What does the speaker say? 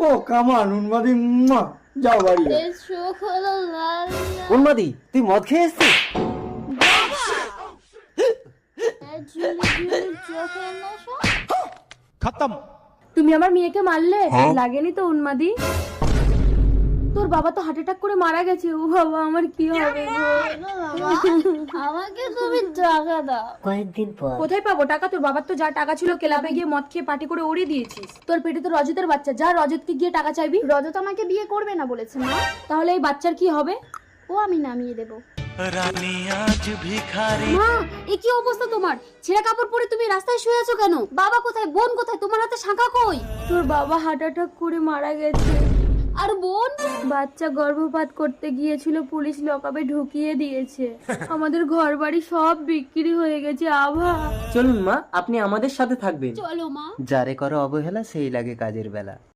ও কামান উন্মাদি, যাও বাড়ি। চোখ হলো লাল লাল। উন্মাদি, তুই মদ খেয়ে এসছিস? ঝুলি ঝুলি চোখের নেশা। खत्म। তুমি আমার মেয়েকে মারলে? লাগেনি তো উন্মাদি? তোর বাবা তো হার্ট অ্যাটাক করে মারা গেছে। ও বাবা, আমার কি হবে গো? আমাকে তুমি টাকা দাও। কোথায় পাবো টাকা? তোর বাবার তো যা টাকা ছিল ক্লাবে গিয়ে মদ খেয়ে পার্টি করে উড়িয়ে দিয়েছিস। তোর পেটে তো রজতের বাচ্চা, যা রজতকে গিয়ে টাকা চাইবি। রজত আমাকে বিয়ে করবে না বলেছে মা। তাহলে এই বাচ্চার কি হবে? ও আমি নামিয়ে দেবো। মা, এ কি অবস্থা তোমার? ছেঁড়া কাপড় পরে তুমি রাস্তায় শুয়ে আছো কেন? বাবা কোথায়, বোন কোথায়, তোমার হাতে শাঁখা কই? তোর বাবা হার্ট অ্যাটাক করে মারা গেছে। আর বোন? বাচ্চা গর্ভপাত করতে গিয়েছিল, পুলিশ লকআপে ঢুকিয়ে দিয়েছে। আমাদের ঘর বাড়ি সব বিক্রি হয়ে গেছে। আভা, চলুন মা, আপনি আমাদের সাথে থাকবেন। চলো মা। যারে করো অবহেলা সেই লাগে কাজের বেলা।